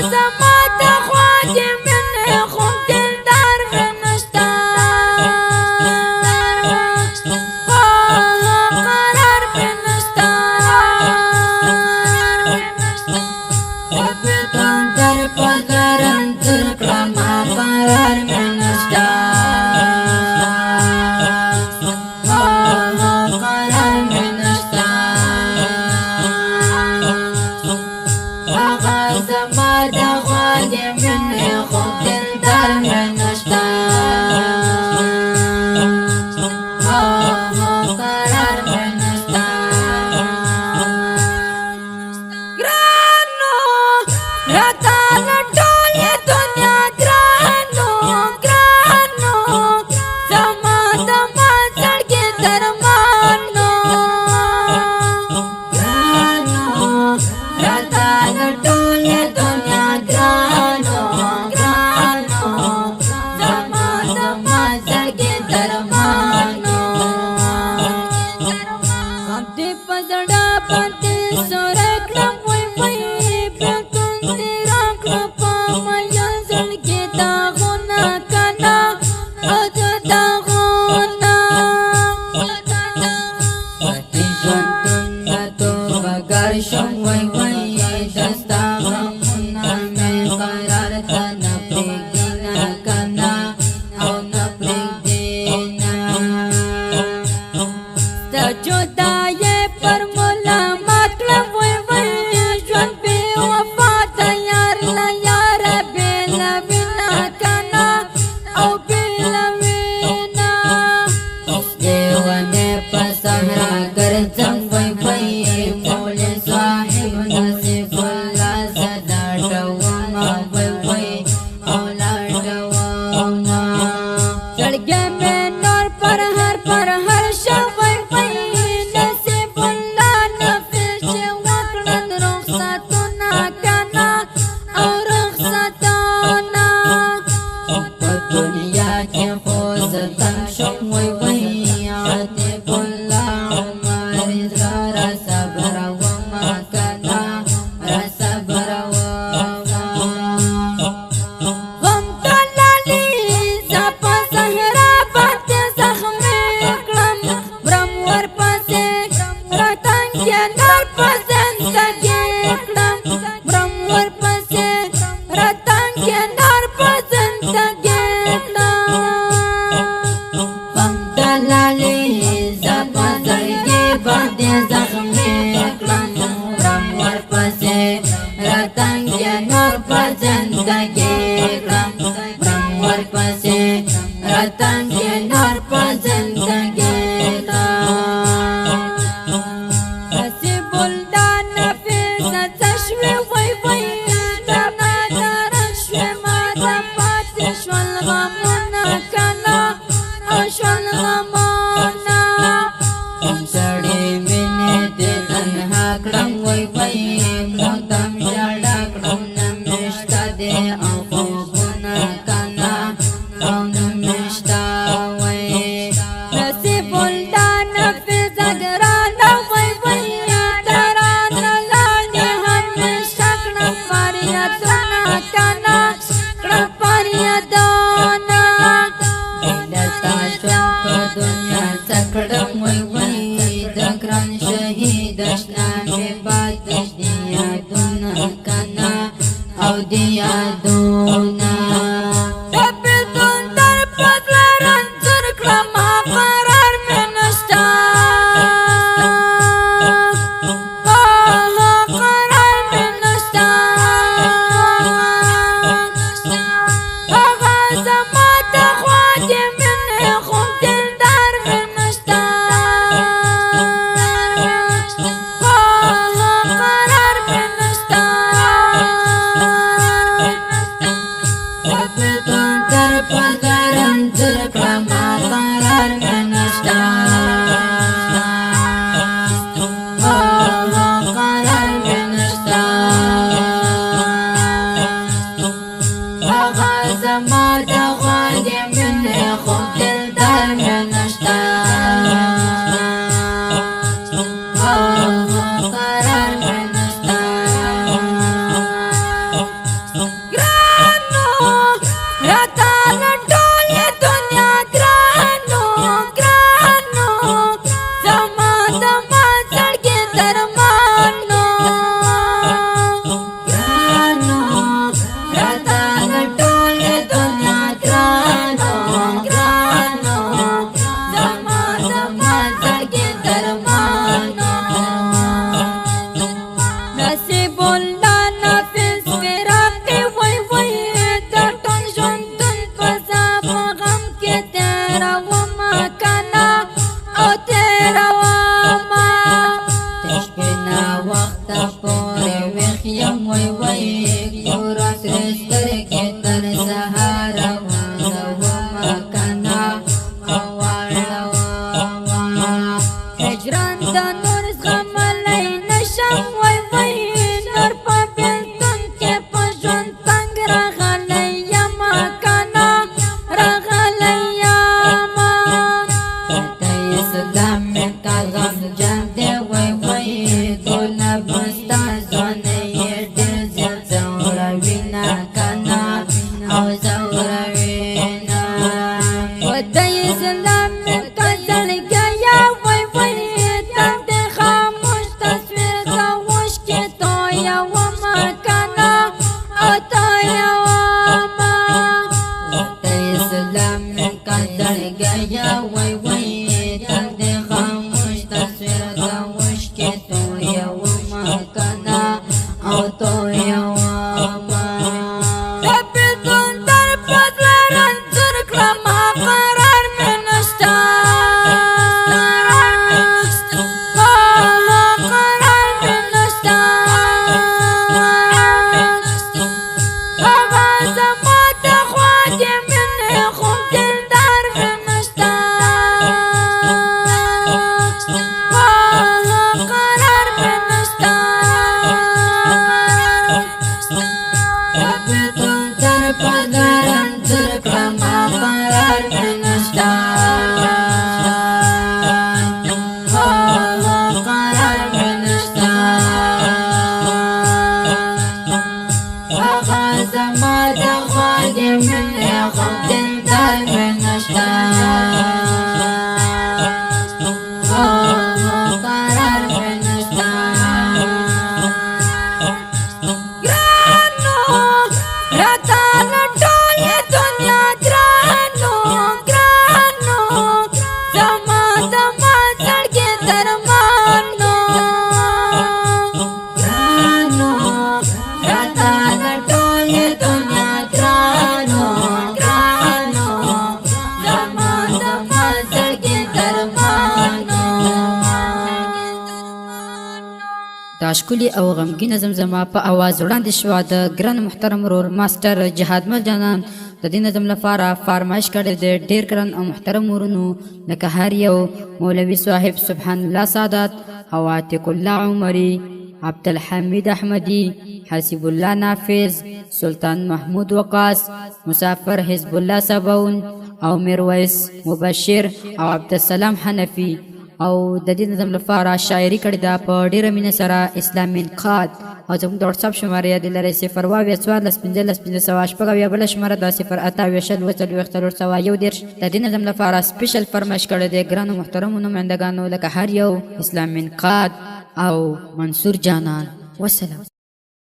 زمات خواجه من خوب دلدار نشتا قرار نشتا بدون در پگرم تر کلما قرار نشتا قرار نشتا آغا زمات خواجه من خوب دلدار نشتا قرار نشتا گرانو راتا لټول دنیا گرانو گرانو زما زما زړګي درمانو گرانو راتا لټول دنیا گرانو گرانو زما زما زړګي درمانو هم دې پزړه پاتې سره کړم وای وای پتون دې راکړه په میا زړګي داغونه کنا اج داغونه پاتې ژوندون تو بګر شم وای وای دستا غمونه مې قرار ته نه پرېږدي نه کنا او نه پرېږدي نه ستا جدایي پر مولا مطلب وای وای ژوند بې وفا ته یار له یاره بېله وینا کنا او بېله وینا اوس دې ونې په صحرا ګرځم وای وای مولې صاحب نصیب الله زه لټومه وای وای او لټومه زړګی مې نور پر هر شوی وای نصیب الله نفس چې وکړل رخصتونه کنا او رخصتونه په دنیا کې خو زه تنګ شم وای وای عاطف الله عمر زړه را صبرومه کنا را صبرومه غم دلالي زه په صحرا باندې زخمي کړم برم ورپسې راتنګې نور په زندګي کړم برم ورپسې راتنګې نور په زندګي کړم غم دلالي زه په زړګي باندې زخمي کړم برم ورپسې راتنګې نور په زندګي کړم برم ورپسې راتنګې نور په زندګي کړم نصیب الله نفس چشمه وای وای دنا درن شوه ما د پاتې شول غمونه کنا او شول غمونه سړی مینې دې تنها کړم وای وای مودم ژړا کړم نه مشته دې او خوبونه کنا او نه مشته وای نصیب الله نفس ګرانه وای وای درانه لاندې همیشه کړم فریادونه کنا کړم فریادونه دستا شوم په دنیا څه کړم وای وای د ګران شهید اشنا مې باتش دي یادونه کنا او دي یادونه د بېلتون در پزړه رنځور کړمه قرار مې نشته قرار مې نشته هغه زما د خواجې مینې خوب دلدار مې نشته قرار مې نشته سرې سترګې تر سهار واړومه کنه واړومه هجران د نور زغملی نشم وای وای نور په بېلتون کې په ژوند تنګ راغلی یمه کنه راغلی یمه د اسلام مې کا غمجن دی وای وای ټوله به ستا ځوانۍ یې ډېر زیات ځوروي نه کنه او ځوروي نه و د اسلام مې کا زړګی وای وای تم دې خاموش تصویر د اوښکې تویومه کنه او تویومه د اسلام مې کا زړګی وای وای تم دې خاموش تصویر د اوښکې تویومه کنه او تویومه د بېلتون در په زړه رنځور کړمه قرار مې نشته قرار مې نشته هغه زما د خوا د مینې خو دلدار مې نشته قرار مې نشته د بېلتون در په زړه رنځور کړمه قرار مې نشته قرار مې نشته هغه زما د خوا د مینې خو دلدار مې نشته قرار مې نشته ګرانو راته له ټولې دنیا ګرانو ګرانو زما د ما زړګي درمانو ګرانو راته له ټولې دنیا ګرانو ګرانو زما د ما زړګي درمانو دا ښکلي او غمګینه زمزمه په اواز وړاندې شوه د ګران محترم ورور ماسټر جهاد مل جانان د دې نظم لپاره فرمایش کړی دی ډېر ګران او محترم ورونو لکه هر یو مولوي صاحب سبحان الله سعادت او عاتق الله عمري عبدالحمید احمدی حسیب الله نافذ سلطان محمود وقاص مسافر حزب الله سبون او میرویس مبشر او عبدالسلام حنفی او د دې نظم لپاره شاعري کړې ده په ډېره مینه سره اسلام انقاد او زموږ د وټساپ شماره یې لرئ 0 واو 14 15 15 شپږ او بله شماره ده 0 28 شل 441 د دې نظم لپاره سپیشل فرمایش کړی دی ګرانو محترمو نمایندګانو لکه هر یو اسلام انقاد او منصور جانان والسلام